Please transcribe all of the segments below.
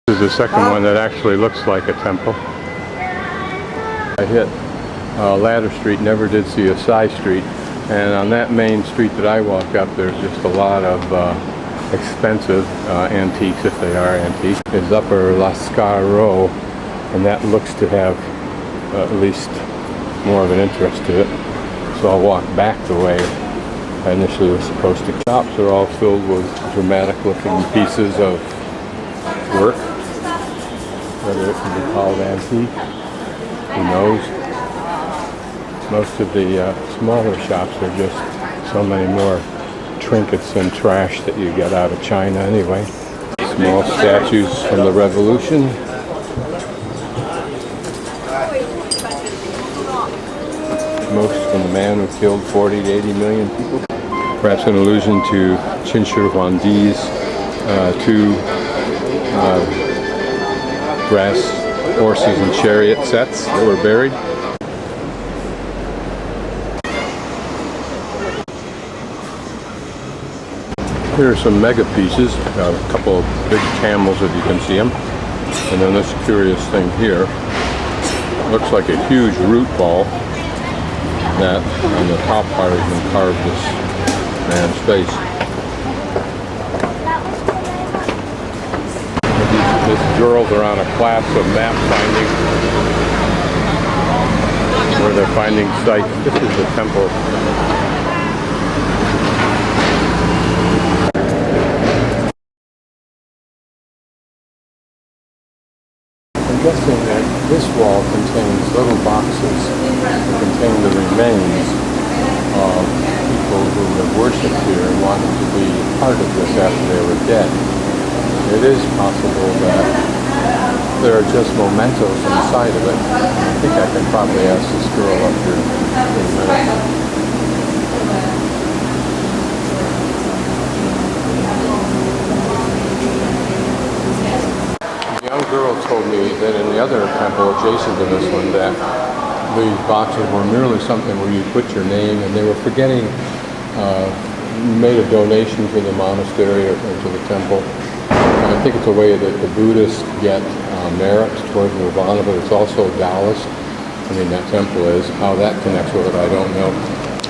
This is the second one that actually looks like a temple. I hit Ladder Street, never did see a side street, and on that main street that I walk up, there's just a lot of expensive antiques, if they are antiques. It's Upper Lascar Row, and that looks to have at least more of an interest to it. So I'll walk back the way I initially was supposed to. Shops are all filled with dramatic looking pieces of work, whether it can be called antique, who knows. Most of the smaller shops are just so many more trinkets and trash that you get out of China anyway. Small statues from the Revolution. Most from the man who killed 40 to 80 million people. Perhaps an allusion to Qin Shi Huangdi's two brass horses and chariot sets that were buried. Here are some mega pieces, a couple of big camels if you can see them. And then this curious thing here, looks like a huge root ball that on the top part has been carved this man's face. These girls are on a class of map finding, where they're finding sites. This is the temple. I'm guessing that this wall contains little boxes that contain the remains of people who have worshipped here and wanted to be part of this after they were dead. It is possible that there are just mementos inside of it. I think I can probably ask this girl up here in a minute. The young girl told me that in the other temple adjacent to this one that these boxes were merely something where you put your name, and they were forgetting you made a donation to the monastery or to the temple. And I think it's a way that the Buddhists get merit towards nirvana, but it's also Taoist. I mean, that temple is. How that connects with it, I don't know.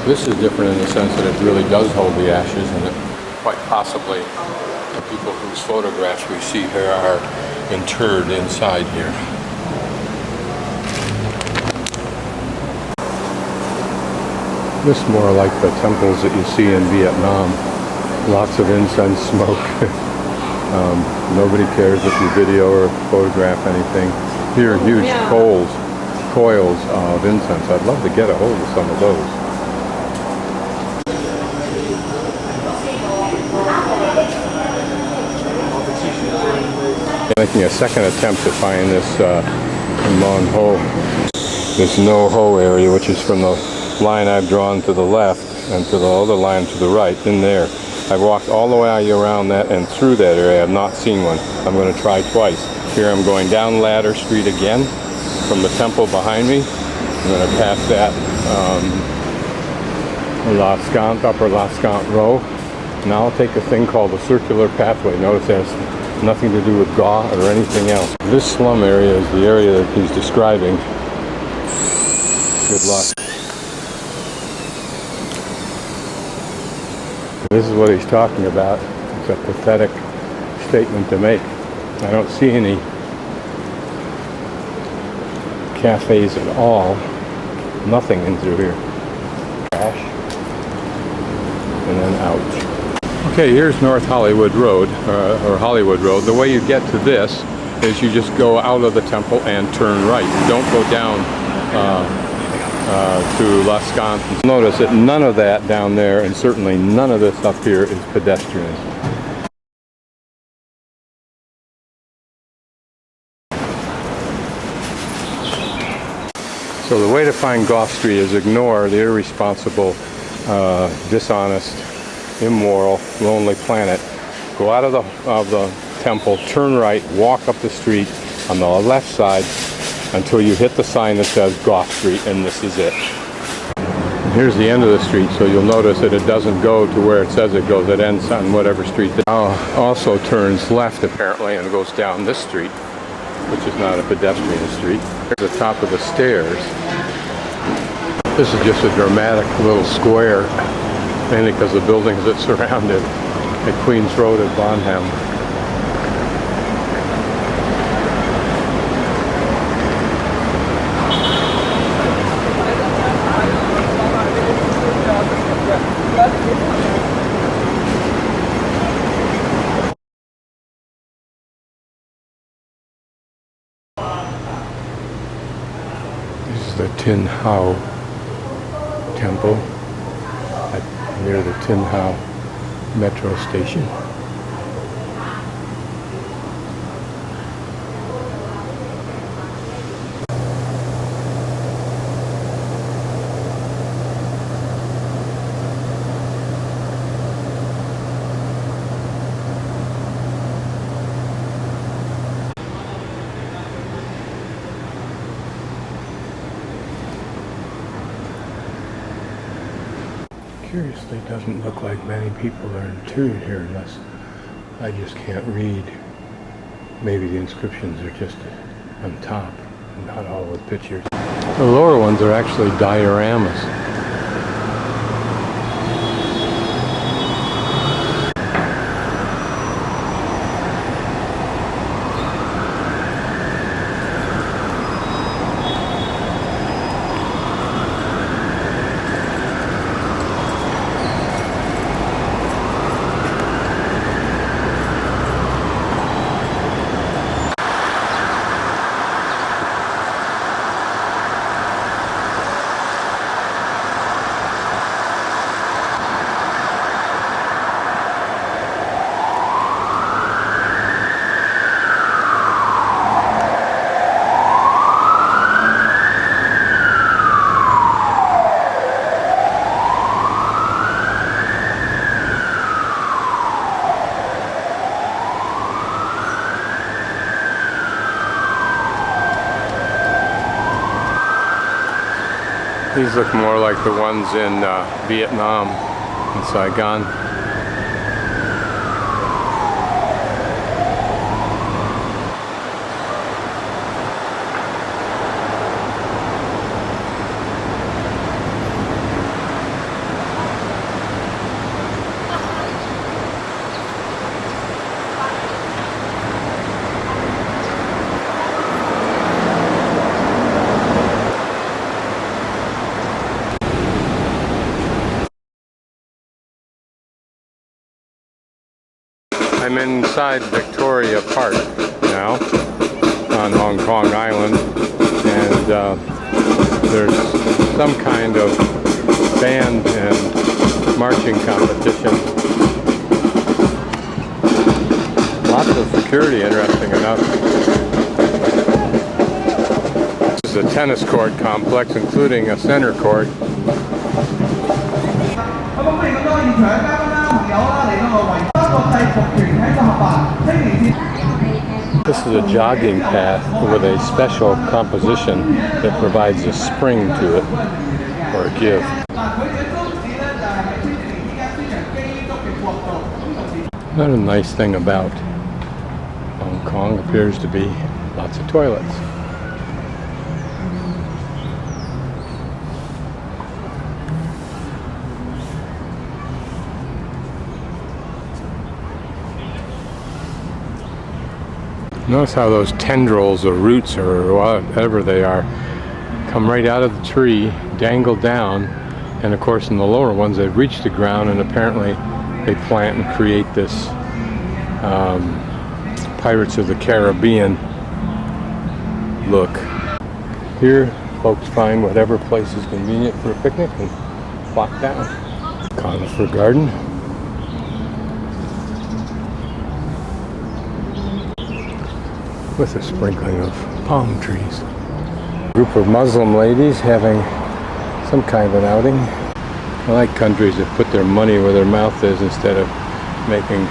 This is different in the sense that it really does hold the ashes, and it quite possibly the people whose photographs we see here are interred inside here. This is more like the temples that you see in Vietnam. Lots of incense smoke. Nobody cares if you video or photograph anything. Here are huge coils of incense. I'd love to get a hold of some of those. Making a second attempt to find this Mon Ho, this No Ho area, which is from the line I've drawn to the left and to the other line to the right, in there. I've walked all the way around that and through that area. I have not seen one. I'm going to try twice. Here I'm going down Ladder Street again from the temple behind me. I'm going to pass that Upper Lascant Row. Now I'll take a thing called the circular pathway. Notice it has nothing to do with Ga or anything else. This slum area is the area that he's describing. Good luck. This is what he's talking about. It's a pathetic statement to make. I don't see any cafes at all. Nothing in through here. Trash. And then out. Okay, here's North Hollywood Road, or Hollywood Road. The way you get to this is you just go out of the temple and turn right. You don't go down to Lascant. Notice that none of that down there, and certainly none of this up here, is pedestrian. So the way to find Gough Street is ignore the irresponsible, dishonest, immoral, lonely planet. Go out of the temple, turn right, walk up the street on the left side until you hit the sign that says Gough Street, and this is it. Here's the end of the street, so you'll notice that it doesn't go to where it says it goes. It ends on whatever street. Also turns left apparently and goes down this street, which is not a pedestrian street. Here's the top of the stairs. This is just a dramatic little square, mainly because of the buildings that surround it at Queens Road at Bonham. This is the Hau Temple near the Hau Metro Station. Curiously, it doesn't look like many people are entombed here unless I just can't read. Maybe the inscriptions are just on top, not all with pictures. The lower ones are actually dioramas. These look more like the ones in Vietnam, in Saigon. I'm inside Victoria Park now on Hong Kong Island, and there's some kind of band and marching competition. Lots of security, interesting enough. This is a tennis court complex, including a center court. This is a jogging path with a special composition that provides a spring to it, or a give. Another nice thing about Hong Kong appears to be lots of toilets. Notice how those tendrils or roots or whatever they are come right out of the tree, dangle down, and of course in the lower ones they've reached the ground, and apparently they plant and create this Pirates of the Caribbean look. Here folks find whatever place is convenient for a picnic and plop down. Conifer garden. With a sprinkling of palm trees. A group of Muslim ladies having some kind of an outing. I like countries that put their money where their mouth is instead of making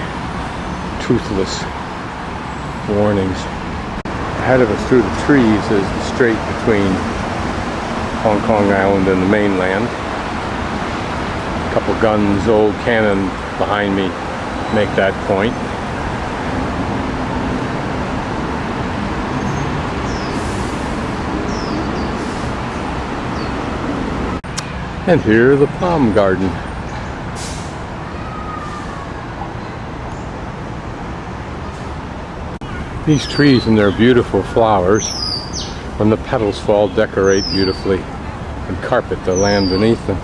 toothless warnings. Ahead of us through the trees is the strait between Hong Kong Island and the mainland. couple guns, old cannon behind me make that point. And here, the palm garden. These trees and their beautiful flowers, when the petals fall, decorate beautifully and carpet the land beneath them.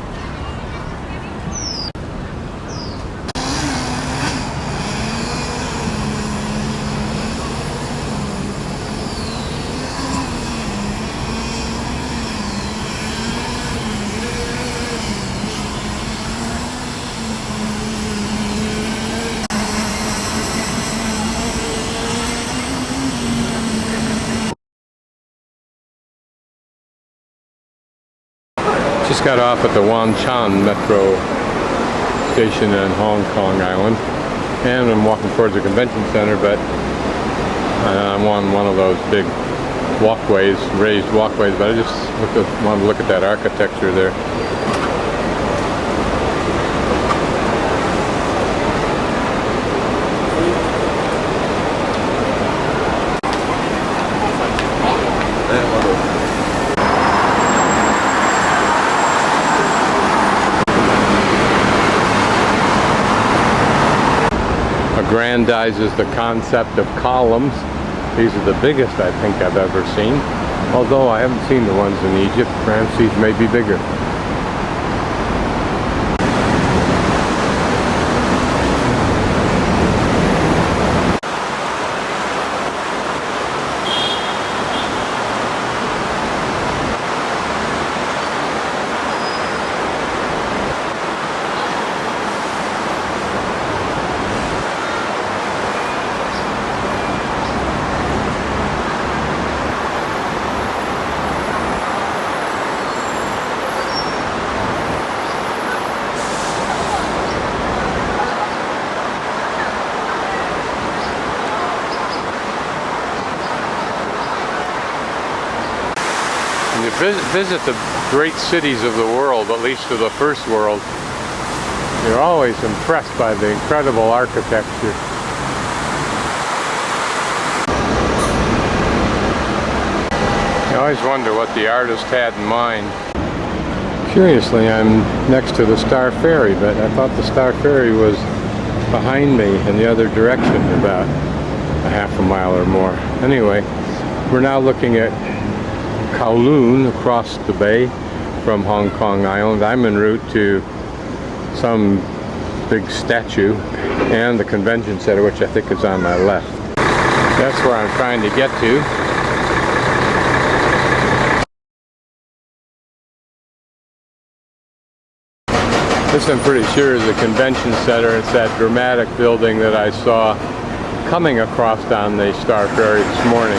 Just got off at the Wan Chai Metro Station in Hong Kong Island, and I'm walking towards the convention center, but I'm on one of those big walkways, raised walkways, but I just wanted to look at that architecture there. Aggrandizes the concept of columns. These are the biggest I think I've ever seen, although I haven't seen the ones in Egypt. Ramses may be bigger. When you visit the great cities of the world, at least of the first world, you're always impressed by the incredible architecture. You always wonder what the artist had in mind. Curiously, I'm next to the Star Ferry, but I thought the Star Ferry was behind me in the other direction, about a half a mile or more. Anyway, we're now looking at Kowloon across the bay from Hong Kong Island. I'm en route to some big statue and the convention center, which I think is on my left. That's where I'm trying to get to. This, I'm pretty sure, is the convention center. It's that dramatic building that I saw coming across on the Star Ferry this morning.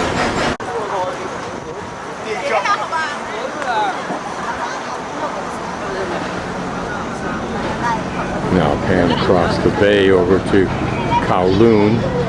Now pan across the bay over to Kowloon.